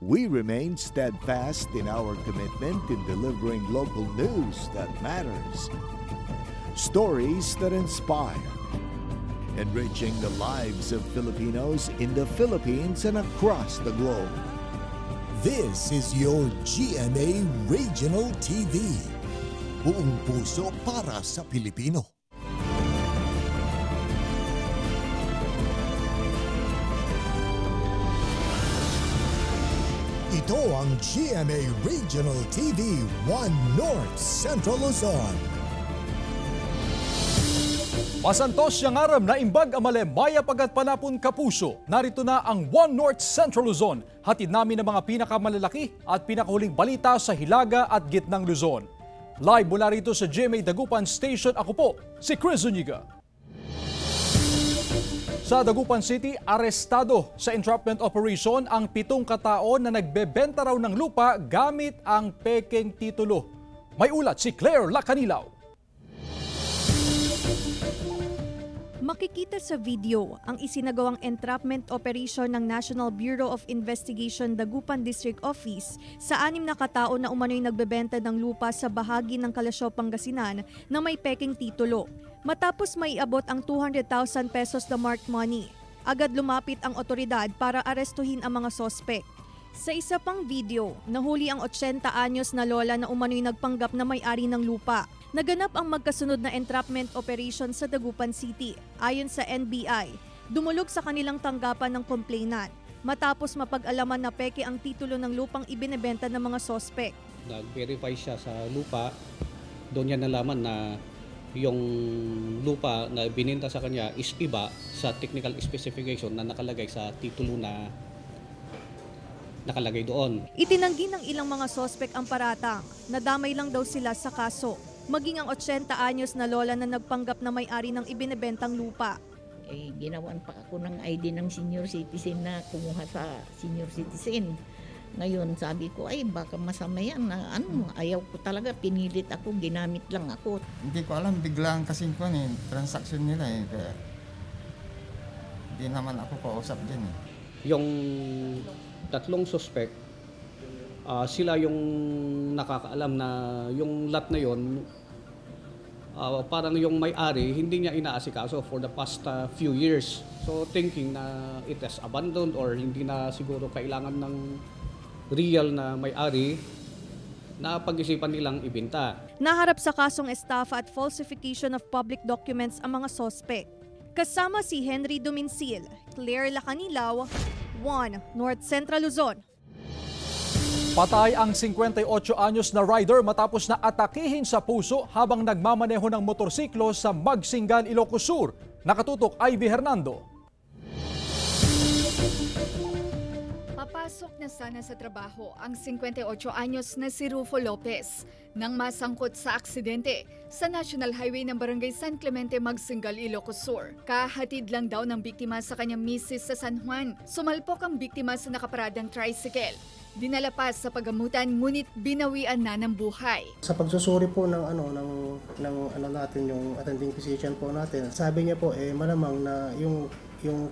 We remain steadfast in our commitment in delivering local news that matters, stories that inspire, enriching the lives of Filipinos in the Philippines and across the globe. This is your GMA Regional TV. Buong puso para sa Pilipino. Ito ang GMA Regional TV 1 North Central Luzon. Masantos siyang aram na imbag amale maya pagat panapon kapuso. Narito na ang 1 North Central Luzon. Hatid namin ang mga pinakamalalaki at pinakahuling balita sa Hilaga at Gitnang Luzon. Live mula rito sa GMA Dagupan Station, ako po si Chris Zuniga. Sa Dagupan City, arestado sa entrapment operation ang 7 katao na nagbebenta raw ng lupa gamit ang pekeng titulo. May ulat si Claire Lacanilaw. Makikita sa video ang isinagawang entrapment operation ng National Bureau of Investigation Dagupan District Office sa 6 na katao na umano'y nagbebenta ng lupa sa bahagi ng Kalasyaw, Pangasinan na may pekeng titulo. Matapos maiabot ang 200,000 pesos na marked money, agad lumapit ang otoridad para arestuhin ang mga sospek. Sa isa pang video, nahuli ang 80 anyos na lola na umano'y nagpanggap na may-ari ng lupa. Naganap ang magkasunod na entrapment operation sa Dagupan City. Ayon sa NBI, dumulog sa kanilang tanggapan ng complainant matapos mapag-alaman na peke ang titulo ng lupang ibinebenta ng mga sospek. Nag-verify siya sa lupa, doon niya nalaman na yung lupa na bininta sa kanya is iba sa technical specification na nakalagay sa titulo na nakalagay doon. Itinanggi ng ilang mga sospek ang paratang. Nadamay lang daw sila sa kaso. Maging ang 80 anyos na lola na nagpanggap na may-ari ng ibinebentang lupa. Ginawan pa ako ng ID ng senior citizen na kumuha sa senior citizen. Ngayon sabi ko, baka masama yan na ayaw ko talaga, pinilit ako, ginamit lang ako. Hindi ko alam, biglang kasing ko transaction nila kaya hindi naman ako kausap dyan Yung 3 suspect, sila yung nakakaalam na yung lot na yon, parang yung may-ari hindi niya inaasikaso for the past few years. So thinking na it is abandoned or hindi na siguro kailangan ng real na may-ari, na pag-isipan nilang ibenta. Naharap sa kasong estafa at falsification of public documents ang mga sospek. Kasama si Henry Duminsil, Claire Lacanilaw, 1 North Central Luzon. Patay ang 58 anyos na rider matapos na atakihin sa puso habang nagmamaneho ng motorsiklo sa Magsingan, Ilocos Sur. Nakatutok Ivy Hernando. Papasok na sana sa trabaho ang 58 anyos na si Rufo Lopez nang masangkot sa aksidente sa National Highway ng Barangay San Clemente, Magsingal, Ilocos Sur. Kahatid lang daw ng biktima sa kanyang misis sa San Juan. Sumalpok ang biktima sa nakaparadang tricycle. Dinala pa sa paggamutan ngunit binawian na ng buhay. Sa pagsusuri po ng natin yung attending physician po natin, sabi niya po malamang na yung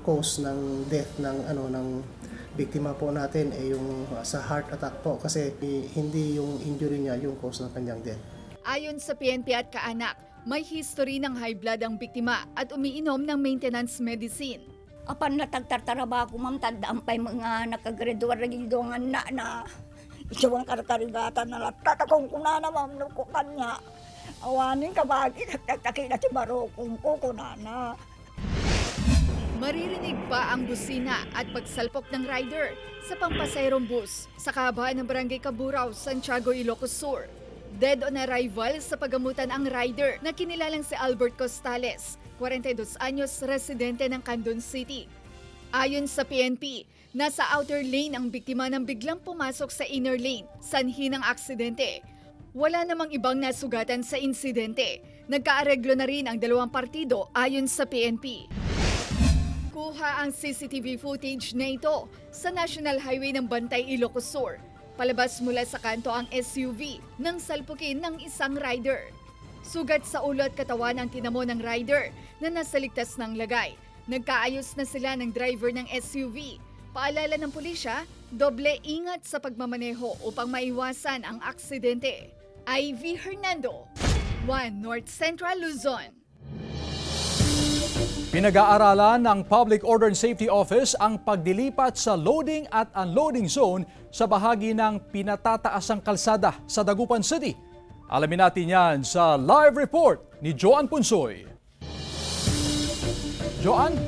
cause ng death ng biktima po natin yung sa heart attack po kasi hindi yung injury niya yung cause ng kanyang death. Ayon sa PNP at kaanak, may history ng high blood ang biktima at umiinom ng maintenance medicine. Apan natagtartaraba ko ma'am, tandaan pa yung mga nakagraduar na gildong anak na isawang karkarigatan na tatakong ko na ma'am, ko kanya. Awanin ka bagay, nagtataki na si Barokong ko na. Maririnig pa ang busina at pagsalpok ng rider sa pampasayrong bus sa kahabaan ng Barangay Caburaw, Santiago, Ilocos Sur. Dead on arrival sa paggamutan ang rider na kinilalang si Albert Costales, 42 anyos, residente ng Candon City. Ayon sa PNP, nasa outer lane ang biktima nang biglang pumasok sa inner lane, sanhi ng aksidente. Wala namang ibang nasugatan sa insidente. Nagkaareglo na rin ang dalawang partido ayon sa PNP. Kuha ang CCTV footage na ito sa National Highway ng Bantay, Ilocos Sur. Palabas mula sa kanto ang SUV nang salpukin ng isang rider. Sugat sa ulo at katawan ang tinamo ng rider na nasa ligtas ng lagay. Nagkaayos na sila ng driver ng SUV. Paalala ng pulisya, Doble ingat sa pagmamaneho upang maiwasan ang aksidente. Ivy Hernando, 1 North Central Luzon. Pinag-aaralan ng Public Order and Safety Office ang pagdilipat sa loading at unloading zone sa bahagi ng pinatataasang kalsada sa Dagupan City. Alamin natin yan sa live report ni Joan Punsoy. Joan?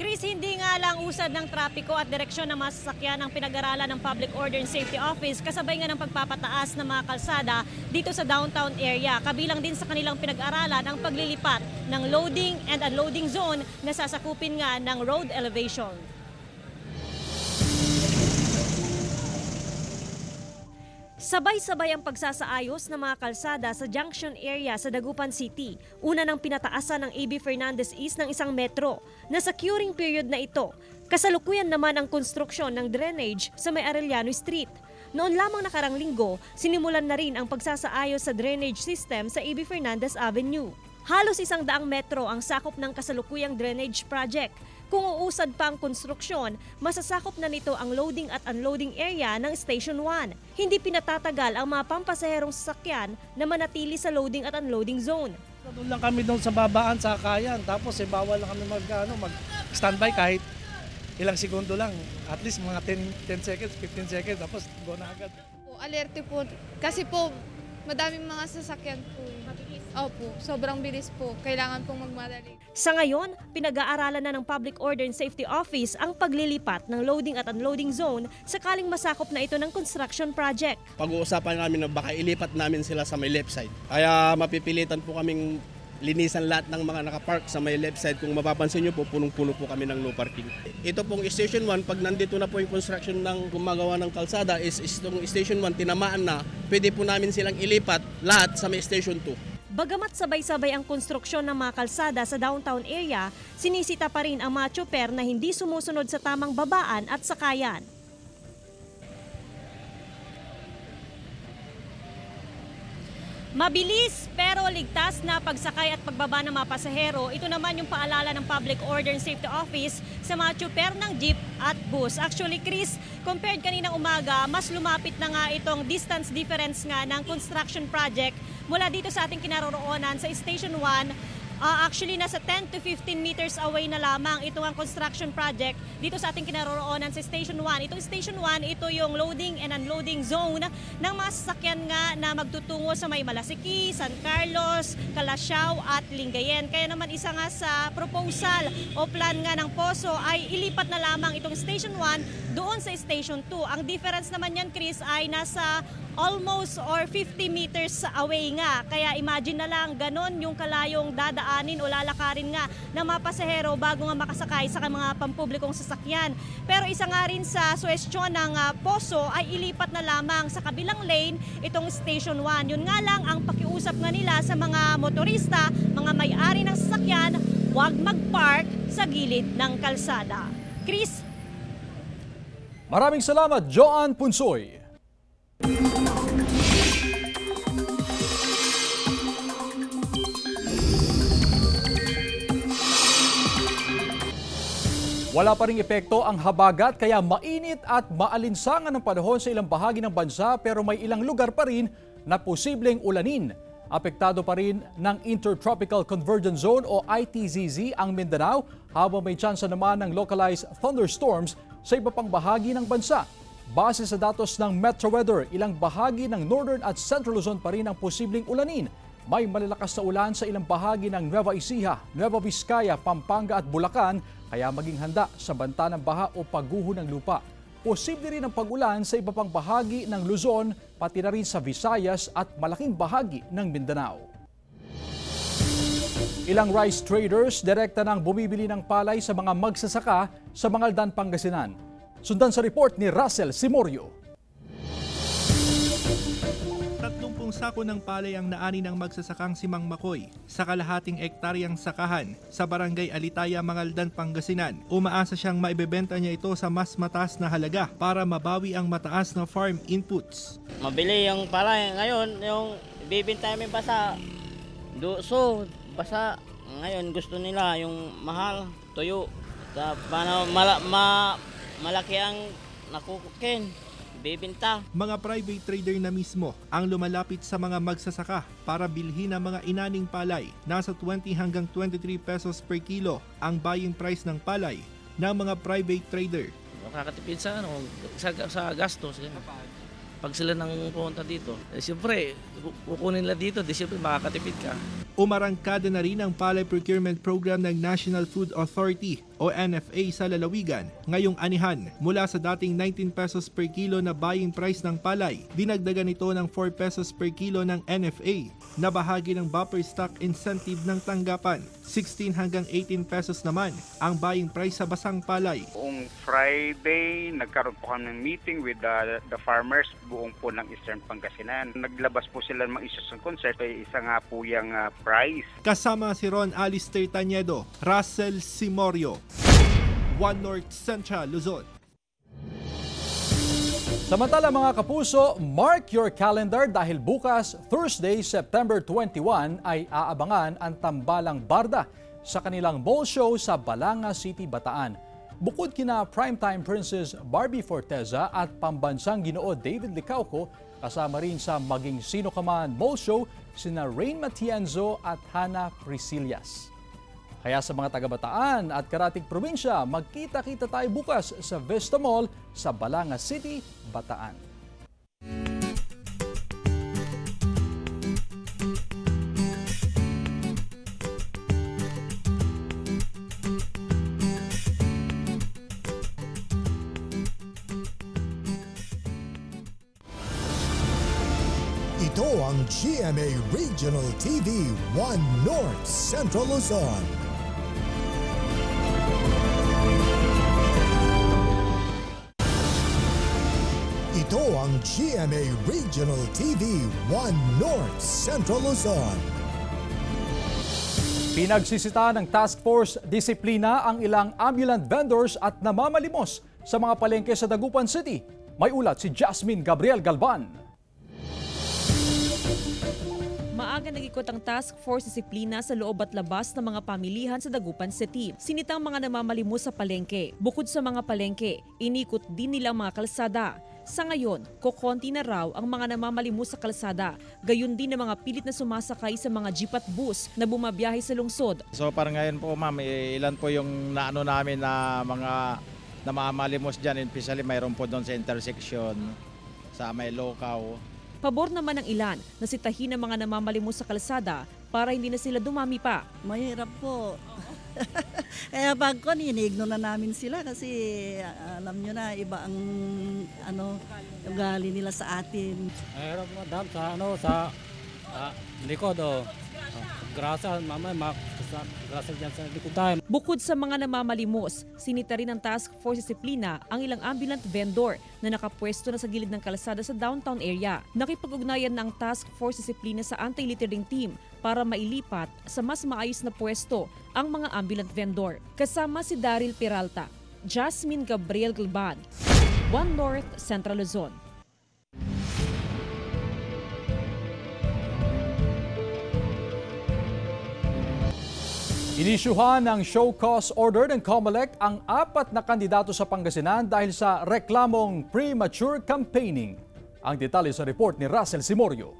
Chris, hindi nga lang usad ng trapiko at direksyon ng mga sasakyan ang pinag-aralan ng Public Order and Safety Office kasabay nga ng pagpapataas ng mga kalsada dito sa downtown area. Kabilang din sa kanilang pinag-aralan ang paglilipat ng loading and unloading zone na sasakupin nga ng road elevation. Sabay-sabay ang pagsasaayos ng mga kalsada sa junction area sa Dagupan City. Una nang pinataasan ng AB Fernandez East ng 1 metro. Nasa curing period na ito. Kasalukuyan naman ang konstruksyon ng drainage sa May Arellano Street. Noon lamang nakarang linggo, sinimulan na rin ang pagsasaayos sa drainage system sa AB Fernandez Avenue. Halos 100 metro ang sakop ng kasalukuyang drainage project. Kung uusad pa ang konstruksyon, masasakop na nito ang loading at unloading area ng Station 1. Hindi pinatatagal ang mga pampasaherong sasakyan na manatili sa loading at unloading zone. Doon lang kami doon sa babaan, sa kayan. Tapos bawal lang kami mag-standby kahit ilang segundo lang. At least mga 10 seconds, 15 seconds, tapos go na agad. Alerte po. Kasi po, madaming mga sasakyan po. Opo, sobrang bilis po. Kailangan pong magmadali. Sa ngayon, pinag-aaralan na ng Public Order and Safety Office ang paglilipat ng loading at unloading zone sakaling masakop na ito ng construction project. Pag-uusapan namin na baka ilipat namin sila sa may left side. Kaya mapipilitan po kaming linisan lahat ng mga nakapark sa may left side. Kung mapapansin nyo po, punong-puno po kami ng no parking. Ito pong Station 1, pag nandito na po yung construction ng gumagawa ng kalsada, is itong Station 1 tinamaan na, pwede po namin silang ilipat lahat sa may Station 2. Bagamat sabay-sabay ang konstruksyon ng mga kalsada sa downtown area, sinisita pa rin ang mga tsoper na hindi sumusunod sa tamang babaan at sakayan. Mabilis pero ligtas na pagsakay at pagbaba ng mga pasahero, ito naman yung paalala ng Public Order and Safety Office sa mga tsuper ng jeep at bus. Actually, Chris, compared kaninang umaga, mas lumapit na nga itong distance difference nga ng construction project mula dito sa ating kinaroroonan sa Station 1. Actually, nasa 10 to 15 meters away na lamang ito ang construction project dito sa ating kinaroroonan sa Station 1. Itong Station 1, ito yung loading and unloading zone ng mga sasakyan nga na magtutungo sa may Malasiki, San Carlos, Calasiao at Lingayen. Kaya naman isa nga sa proposal o plan nga ng Poso ay ilipat na lamang itong Station 1 doon sa Station 2. Ang difference naman yan, Chris, ay nasa almost or 50 meters away nga. Kaya imagine na lang, ganon yung kalayong dadaanin o lalakarin nga ng mga pasahero bago nga makasakay sa mga pampublikong sasakyan. Pero isa nga rin sa suwestyon ng Poso ay ilipat na lamang sa kabilang lane itong Station 1. Yun nga lang ang pakiusap nga nila sa mga motorista, mga may-ari ng sasakyan, huwag mag-park sa gilid ng kalsada. Chris? Maraming salamat, Joan Punsoy. Wala pa ring epekto ang habagat kaya mainit at maalinsangan ng panahon sa ilang bahagi ng bansa pero may ilang lugar pa rin na posibleng ulanin. Apektado pa rin ng Intertropical Convergence Zone o ITZZ ang Mindanao habang may tsansa naman ng localized thunderstorms sa iba pang bahagi ng bansa. Base sa datos ng Metro Weather, ilang bahagi ng Northern at Central Luzon pa rin ang posibleng ulanin. May malalakas na ulan sa ilang bahagi ng Nueva Ecija, Nueva Vizcaya, Pampanga at Bulacan, kaya maging handa sa banta ng baha o pagguho ng lupa. Posible rin ang pag-ulan sa iba pang bahagi ng Luzon, pati na rin sa Visayas at malaking bahagi ng Mindanao. Ilang rice traders direkta nang bumibili ng palay sa mga magsasaka sa Mangaldan, Pangasinan. Sundan sa report ni Russell Simorio. 30 sako ng palay ang naani ng magsasakang si Mang Makoy sa kalahating ektaryang sakahan sa Barangay Alitaya, Mangaldan, Pangasinan. Umaasa siyang maibebenta niya ito sa mas mataas na halaga para mabawi ang mataas na farm inputs. Mabili yung palay ngayon, yung bibenta namin basa, duso, basa. Ngayon gusto nila yung mahal, tuyo. Paano malaki ang nakukukin, bibinta. Mga private trader na mismo ang lumalapit sa mga magsasaka para bilhin ang mga inaning palay. Nasa 20 hanggang 23 pesos per kilo ang buying price ng palay ng mga private trader. Makakatipid sa gastos. Pag sila nang pumunta dito, siyempre, kukunin nila dito, siyempre makakatipid ka. Umarangkada na rin ang palay procurement program ng National Food Authority o NFA sa lalawigan ngayong anihan. Mula sa dating 19 pesos per kilo na buying price ng palay, dinagdagan ito ng 4 pesos per kilo ng NFA na bahagi ng bumper stock incentive ng tanggapan. 16 hanggang 18 pesos naman ang buying price sa basang palay. Buong Friday, nagkaroon po kami ng meeting with the farmers buong po ng Eastern Pangasinan. Naglabas po sila ng mga issues ng concert, isa nga po yung price. Kasama si Ron Alistair Tañedo, Russell Simorio, One North Central Luzon. Samantala mga kapuso, mark your calendar dahil bukas, Thursday, September 21 ay aabangan ang Tambalang Barda sa kanilang mall show sa Balanga City, Bataan. Bukod kina primetime princess Barbie Forteza at pambansang Ginoo David Licauco, kasama rin sa Maging Sino Ka Man mall show sina Rain Matienzo at Hannah Priscillas. Kaya sa mga taga-Bataan at Karatig Probinsya, magkita-kita tayo bukas sa Vista Mall sa Balanga City, Bataan. Ito ang GMA Regional TV 1 North Central Luzon. Ito ang GMA Regional TV 1 North Central Luzon. Pinagsisita ng Task Force Disiplina ang ilang ambulant vendors at namamalimos sa mga palengke sa Dagupan City. May ulat si Jasmine Gabriel Galban. Maaga nag-ikot ang Task Force Disiplina sa loob at labas ng mga pamilihan sa Dagupan City. Sinitang mga namamalimos sa palengke. Bukod sa mga palengke, inikot din nila mga kalsada. Sa ngayon, kokonti na raw ang mga namamalimos sa kalsada. Gayon din ang mga pilit na sumasakay sa mga jeep at bus na bumabiyahe sa lungsod. So parang ngayon po ma'am, ilan po yung naano namin na mga namamalimos dyan. Especially mayroon po doon sa intersection, sa may Locaw. Pabor naman ng ilan na sitahin ang mga namamalimos sa kalsada para hindi na sila dumami pa. Mahirap po. Kaya pagkon, iniigno na namin sila kasi alam nyo na iba ang ugali nila sa atin. Mahirap mo dam sa likod grasa, mamaya grasa dyan sa likod tayo. Bukod sa mga namamalimos, sinita rin ng Task Force Disiplina ang ilang ambulant vendor na nakapwesto na sa gilid ng kalsada sa downtown area. Nakipag-ugnayan ng Task Force Disiplina sa anti-littering team para mailipat sa mas maayos na pwesto ang mga ambulant vendor. Kasama si Daryl Peralta, Jasmine Gabriel Galban, One North Central Luzon. Inisyuhan ng show cause order ng COMELEC ang 4 na kandidato sa Pangasinan dahil sa reklamong premature campaigning. Ang detalye sa report ni Russell Simorio.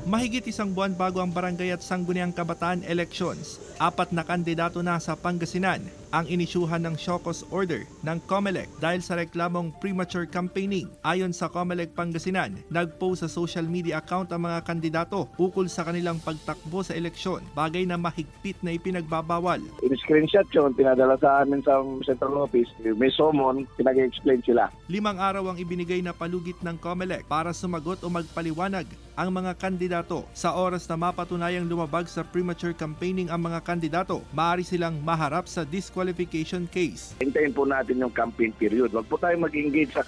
Mahigit isang buwan bago ang barangay at sangguniang kabataan elections, 4 na kandidato na sa Pangasinan ang inisyuhan ng show cause order ng COMELEC dahil sa reklamong premature campaigning. Ayon sa COMELEC Pangasinan, nag-post sa social media account ang mga kandidato ukol sa kanilang pagtakbo sa eleksyon, bagay na mahigpit na ipinagbabawal. In-screenshot yun, pinadala sa amin sa central office, may summon, pinag-explain sila. 5 araw ang ibinigay na palugit ng COMELEC para sumagot o magpaliwanag ang mga kandidato. Sa oras na mapatunayang lumabag sa premature campaigning ang mga kandidato, maaari silang maharap sa disqualification case. Hintayin po natin yung campaign period. Huwag po tayo mag-engage sa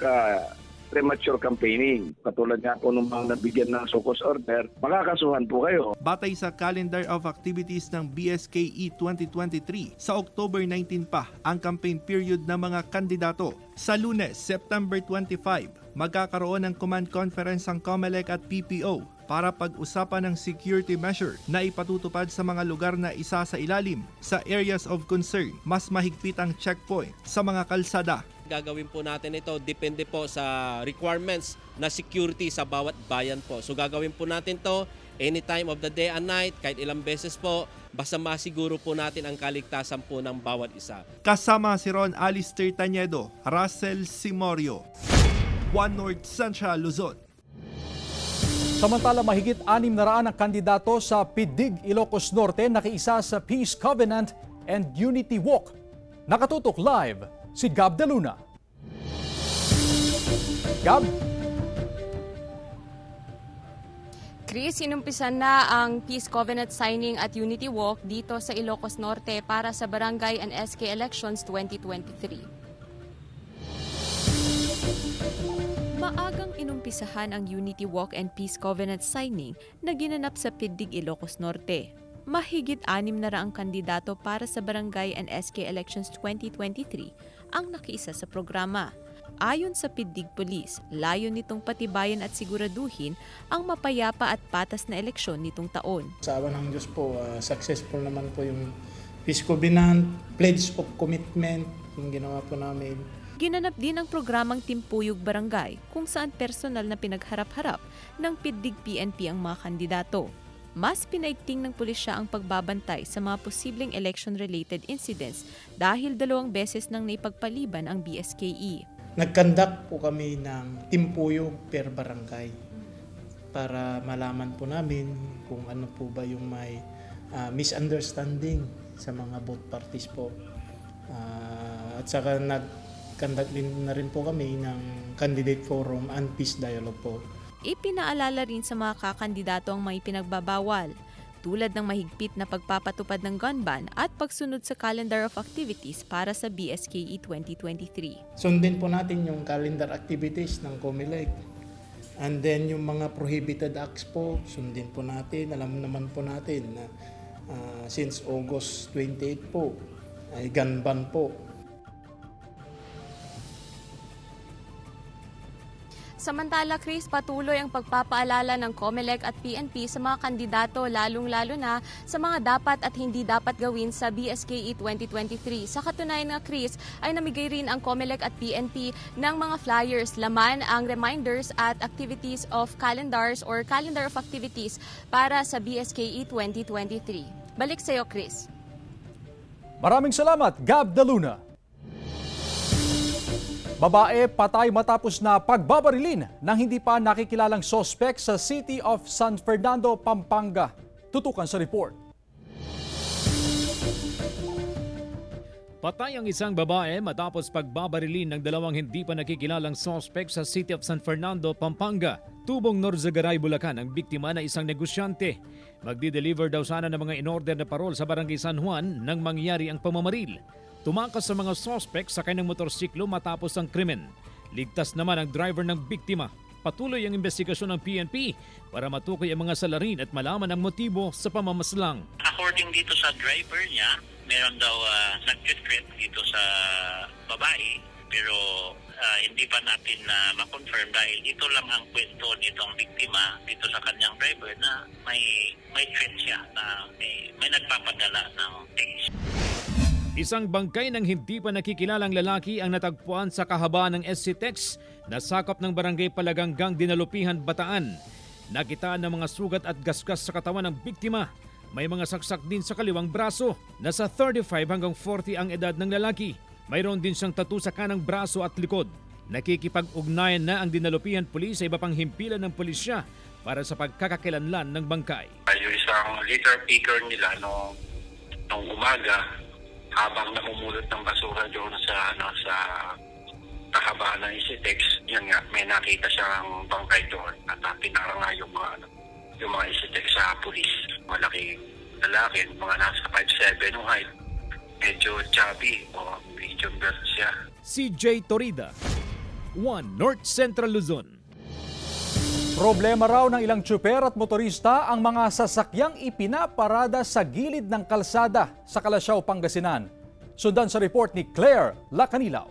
premature campaigning. Katulad nga po nung mga nabigyan ng show cause order, makakasuhan po kayo. Batay sa calendar of activities ng BSKE 2023, sa October 19 pa ang campaign period ng mga kandidato. Sa Lunes, September 25, magkakaroon ng command conference ang COMELEC at PPO para pag-usapan ng security measure na ipatutupad sa mga lugar na isa sa ilalim sa areas of concern. Mas mahigpit ang checkpoint sa mga kalsada. Gagawin po natin ito, depende po sa requirements na security sa bawat bayan po. So gagawin po natin to any time of the day and night, kahit ilang beses po, basta masiguro po natin ang kaligtasan po ng bawat isa. Kasama si Ron Alistair Tañedo, Russell Simorio, One North Central Luzon. Samantala, mahigit 600 ang kandidato sa PIDIG Ilocos Norte nakiisa sa Peace Covenant and Unity Walk. Nakatutok live si Gab De Luna. Gab? Chris, inumpisan na ang Peace Covenant signing at Unity Walk dito sa Ilocos Norte para sa Barangay and SK Elections 2023. Maagang inumpisahan ang Unity Walk and Peace Covenant signing na ginanap sa PIDIG Ilocos Norte. Mahigit 600 ang kandidato para sa Barangay and SK Elections 2023 ang nakiisa sa programa. Ayon sa PIDIG Police, layon nitong patibayan at siguraduhin ang mapayapa at patas na eleksyon nitong taon. Sa awa ng Diyos po, successful naman po yung Peace Covenant, Pledge of Commitment, yung ginawa po namin. Ginanap din ang programang Timpuyog Barangay kung saan personal na pinagharap-harap ng PIDIG-PNP ang mga kandidato. Mas pinaigting ng pulisya ang pagbabantay sa mga posibleng election-related incidents dahil 2 beses nang naipagpaliban ang BSKE. Nag-conduct po kami ng Timpuyog per barangay para malaman po namin kung ano po ba yung may misunderstanding sa mga both parties po. At saka nag-conduct din na rin po kami ng candidate forum and peace dialogue po. Ipinaalala rin sa mga kakandidato ang may pinagbabawal, tulad ng mahigpit na pagpapatupad ng gun ban at pagsunod sa calendar of activities para sa BSKE 2023. Sundin po natin yung calendar activities ng COMELEC. And then yung mga prohibited acts po, sundin po natin. Alam naman po natin na since August 28 po, ay gun ban po. Samantala, Chris, patuloy ang pagpapaalala ng COMELEC at PNP sa mga kandidato, lalong-lalo na sa mga dapat at hindi dapat gawin sa BSKE 2023. Sa katunayan nga, Chris, ay namigay rin ang COMELEC at PNP ng mga flyers, laman ang reminders at activities of calendars or calendar of activities para sa BSKE 2023. Balik sa iyo, Chris. Maraming salamat, Gab De Luna. Babae patay matapos na pagbabarilin ng hindi pa nakikilalang sospek sa City of San Fernando, Pampanga. Tutukan sa report. Patay ang isang babae matapos pagbabarilin ng 2 hindi pa nakikilalang sospek sa City of San Fernando, Pampanga. Tubong Norzagaray, Bulacan ang biktima na isang negosyante. Magdi-deliver daw sana ng mga in-order na parol sa Barangay San Juan nang mangyari ang pamamaril. Tumakas sa mga sospek sa kanyang motorsiklo matapos ang krimen. Ligtas naman ang driver ng biktima. Patuloy ang investigasyon ng PNP para matukoy ang mga salarin at malaman ang motibo sa pamamaslang. According dito sa driver niya, meron daw nag-threat dito sa babae, pero hindi pa natin ma-confirm dahil ito lang ang kwento nitong biktima dito sa kanyang driver na may threat siya na may nagpapadala ng text. Isang bangkay ng hindi pa nakikilalang lalaki ang natagpuan sa kahabaan ng SC-TEX na sakop ng Barangay Palaganggang, Dinalupihan, Bataan. Nakitaan ng mga sugat at gasgas sa katawan ng biktima. May mga saksak din sa kaliwang braso. Nasa 35 hanggang 40 ang edad ng lalaki. Mayroon din siyang tattoo sa kanang braso at likod. Nakikipag-ugnayan na ang Dinalupihan Police sa iba pang himpilan ng pulisya para sa pagkakakilanlan ng bangkay. Yung isang litter picker nila nung umaga, habang namumulot ng basura doon sa kahabaan ng SC-TEX, yun nga, may nakita siyang bangkay doon at pinara nga yung mga SC-TEX sa pulis. Malaking lalaki, mga nasa 5'7" ng height, medyo chubby o medium build siya. CJ Torida, One North Central Luzon. Problema raw ng ilang tsuper at motorista ang mga sasakyang ipinaparada sa gilid ng kalsada sa Calasiao, Pangasinan. Sundan sa report ni Claire Lacanilaw.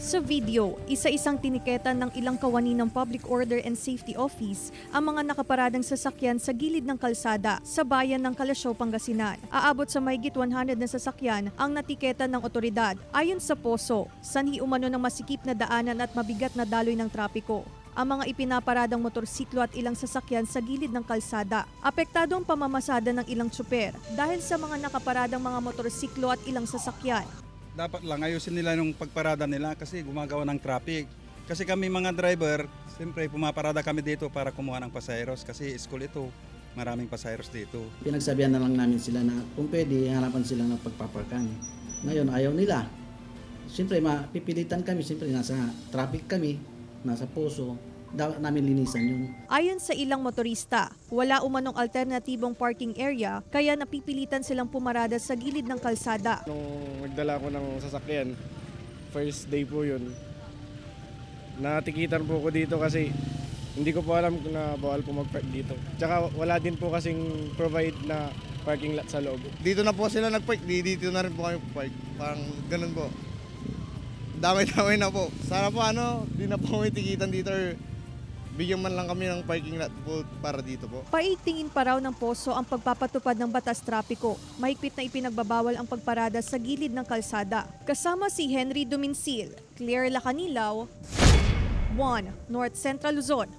Sa video, isa-isang tiniketan ng ilang kawani ng Public Order and Safety Office ang mga nakaparadang sasakyan sa gilid ng kalsada sa bayan ng Kalasyaw, Pangasinan. Aabot sa mahigit 100 na sasakyan ang natiketan ng otoridad. Ayon sa poso, sanhi umano ng masikip na daanan at mabigat na daloy ng trapiko ang mga ipinaparadang motorsiklo at ilang sasakyan sa gilid ng kalsada. Apektado ang pamamasada ng ilang tsuper dahil sa mga nakaparadang mga motorsiklo at ilang sasakyan. Dapat lang ayusin nila yung pagparada nila kasi gumagawa ng traffic. Kasi kami mga driver, siyempre pumaparada kami dito para kumuha ng pasaheros kasi school ito, maraming pasaheros dito. Pinagsabihan na lang namin sila na kung pwede, harapan sila ng pagpaparkan. Ngayon ayaw nila. Siyempre mapipilitan kami, siyempre nasa traffic kami, nasa poso. Dapat namin linisan yun. Ayon sa ilang motorista, wala umanong alternatibong parking area kaya napipilitan silang pumarada sa gilid ng kalsada. Nung nagdala ko ng sasakyan, first day po yun, natikitan po ko dito kasi hindi ko po alam na bawal po mag-park dito. Tsaka wala din po kasing provide na parking lot sa loob. Dito na po sila nag-park, dito na rin po kami park. Parang ganun po. Damay-damay na po. Sana po di na po kami tikitan dito or bigyan man lang kami ng parking lot po para dito po. Paigtingin pa raw ng poso ang pagpapatupad ng batas trapiko. Mahigpit na ipinagbabawal ang pagparada sa gilid ng kalsada. Kasama si Henry Duminsil, Claire Lacanilaw, 1 North Central Luzon.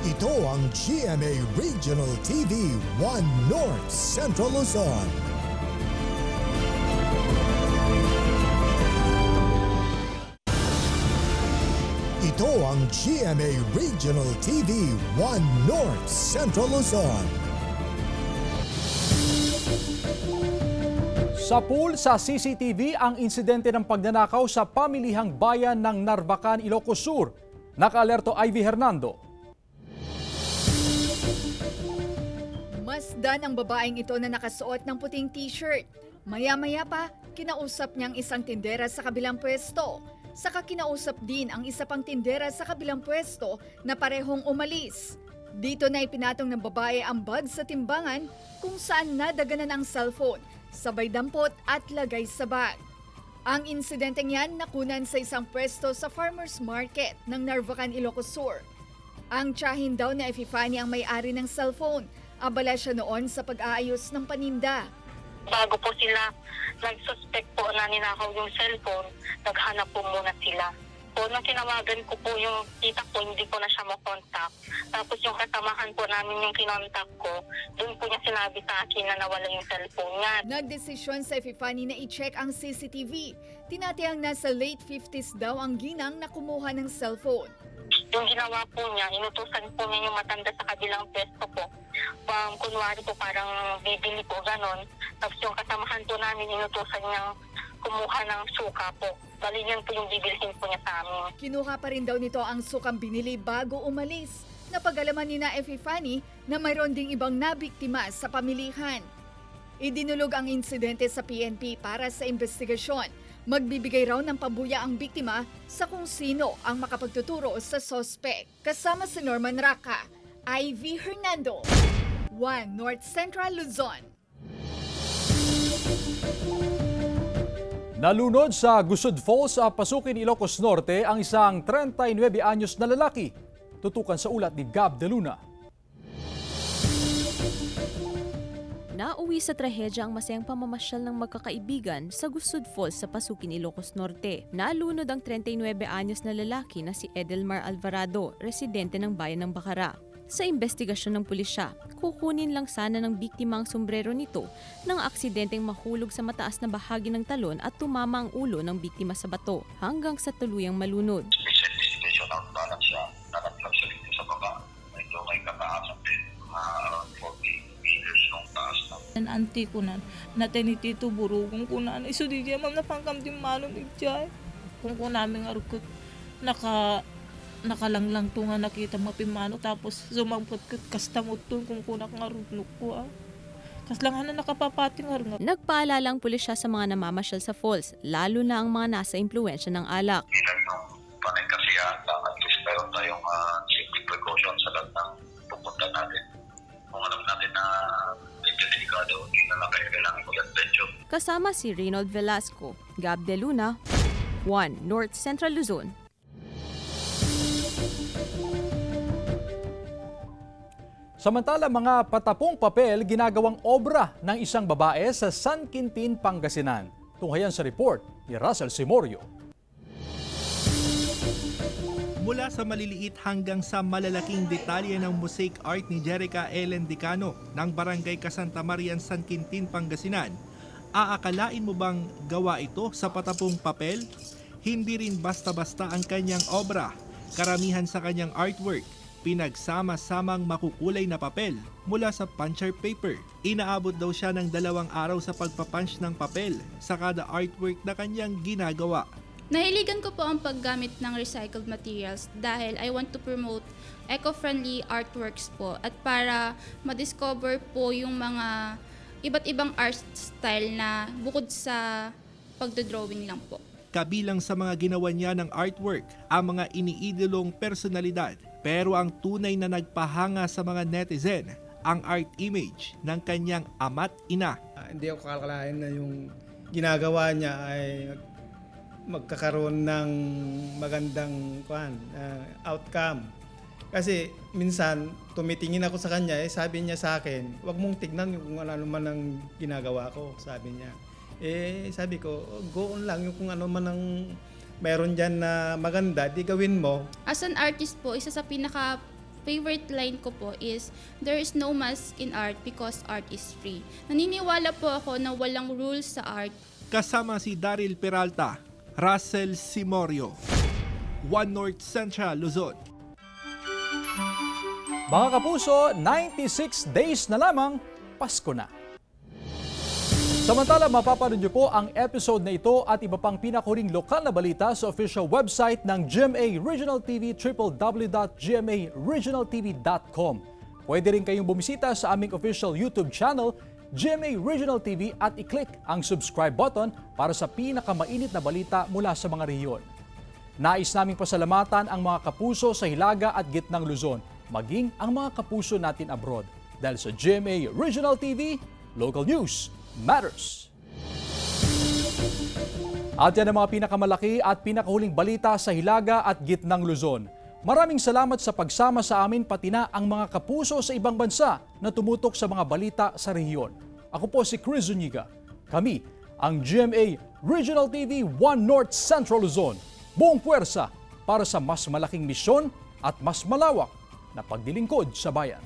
Ito ang GMA Regional TV 1 North Central Luzon. Ito ang GMA Regional TV 1 North Central Luzon. Sa pool sa CCTV ang insidente ng pagnanakaw sa pamilihang bayan ng Narvacan, Ilocos Sur. Naka-alerto Ivy Hernando. Masdan ang babaeng ito na nakasuot ng puting t-shirt. Maya-maya pa, kinausap niyang isang tindera sa kabilang pwesto. Saka kinausap din ang isa pang tindera sa kabilang pwesto na parehong umalis. Dito na ipinatong ng babae ang bag sa timbangan kung saan nadaganan ang cellphone, sabay dampot at lagay sa bag. Ang insidenteng yan nakunan sa isang pwesto sa farmers market ng Narvacan, Ilocos Sur. Ang tiyahin daw na Epifani ang may-ari ng cellphone. Abala siya noon sa pag-aayos ng paninda. Bago po sila nag-suspect po na ninakaw yung cellphone, naghanap po muna sila. Po, nung tinawagan ko po yung tita ko, hindi ko na siya makontak. Tapos yung kasamahan po namin yung kinontak ko, doon po niya sinabi sa akin na nawala yung cellphone niya. Nagdesisyon sa Epifani na i-check ang CCTV. Tinatayang nasa late 50s daw ang ginang na kumuha ng cellphone. Yung ginawa po niya, inutusan po niya yung matanda sa kabilang pwesto po. Kunwari po parang bibili po ganon. Tapos yung kasamahan po namin, inutusan niyang kumuha ng suka po. Bali yun po yung bibilhin po niya sa amin. Kinuha pa rin daw nito ang sukang binili bago umalis. Napag-alaman ni na Epifani na mayroon ding ibang nabiktima sa pamilihan. Idinulog ang insidente sa PNP para sa investigasyon. Magbibigay raw ng pabuya ang biktima sa kung sino ang makapagtuturo sa sospek. Kasama si Norman Raca, Ivy Hernando, 1 North Central Luzon. Nalunod sa Gusud Falls sa Pasukin, Ilocos Norte ang isang 39 anyos na lalaki. Tutukan sa ulat ni Gab De Luna. Nauwi sa trahedya ang masayang pamamasyal ng magkakaibigan sa Gusud Falls sa Pasukin, Ilocos Norte. Nalunod ang 39 anyos na lalaki na si Edelmar Alvarado, residente ng bayan ng Bacara. Sa investigasyon ng pulisya, kukunin lang sana ng biktima ang sombrero nito nang aksidenteng mahulog sa mataas na bahagi ng talon at tumama ang ulo ng biktima sa bato hanggang sa tuluyang malunod. Ang auntie ko na tinitito burugong ko na iso di diya mam napangkam di malong ijay. Kung namin arukot nakalanglang to nga nakita mapimano tapos sumampot kat kastamot to kung kuna kang arunok ko Kaslangan na nakapapating nga. Nagpaalala ang pulisya sa mga namamasyal sa falls, lalo na ang mga nasa impluwensya ng alak. Ilan yung panay kasiyahan lang at least meron tayong safety precaution sa lahat ng pupunta natin. Kung alam natin na medyo delikado, hindi na lang kayo kailangan mag-attention. Kasama si Reynold Velasco, Gab De Luna, 1 North Central Luzon. Samantala, mga patapong papel ginagawang obra ng isang babae sa San Quintin, Pangasinan. Tunghayan sa report ni Russell Simorio. Mula sa maliliit hanggang sa malalaking detalye ng mosaic art ni Jerica Ellen Dicano ng Barangay Santa Marian, San Quintin, Pangasinan, aakalain mo bang gawa ito sa patapong papel? Hindi rin basta-basta ang kanyang obra. Karamihan sa kanyang artwork, pinagsama-samang makukulay na papel mula sa puncher paper. Inaabot daw siya ng 2 araw sa pagpapunch ng papel sa kada artwork na kanyang ginagawa. Nahiligan ko po ang paggamit ng recycled materials dahil I want to promote eco-friendly artworks po at para ma-discover po yung mga iba't ibang art style na bukod sa pagdodrawing lang po. Kabilang sa mga ginawa niya ng artwork ang mga iniidolong personalidad. Pero ang tunay na nagpahanga sa mga netizen, ang art image ng kanyang ama't ina. Hindi ako kakalain na yung ginagawa niya ay magkakaroon ng magandang outcome. Kasi minsan tumitingin ako sa kanya, sabi niya sa akin, huwag mong tignan kung ano man ang ginagawa ko, sabi niya. Sabi ko, go on lang yung kung ano man ang meron dyan na maganda, di gawin mo. As an artist po, isa sa pinaka-favorite line ko po is, there is no mask in art because art is free. Naniniwala po ako na walang rules sa art. Kasama si Daryl Peralta, Russell Simorio, 1 North Central Luzon. Mga kapuso, 96 days na lamang, Pasko na. Samantala, mapapanood niyo po ang episode na ito at iba pang pinakuring lokal na balita sa official website ng GMA Regional TV, www.gmaregionaltv.com. Pwede rin kayong bumisita sa aming official YouTube channel, GMA Regional TV, at i-click ang subscribe button para sa pinakamainit na balita mula sa mga rehiyon. Nais naming pasalamatan ang mga kapuso sa Hilaga at Gitnang Luzon, maging ang mga kapuso natin abroad. Dahil sa GMA Regional TV, local news matters. At yan ang mga pinakamalaki at pinakahuling balita sa Hilaga at Gitnang Luzon. Maraming salamat sa pagsama sa amin, pati na ang mga kapuso sa ibang bansa na tumutok sa mga balita sa rehiyon. Ako po si Chris Zuniga. Kami ang GMA Regional TV 1 North Central Luzon. Buong puwersa para sa mas malaking misyon at mas malawak na pagdilingkod sa bayan.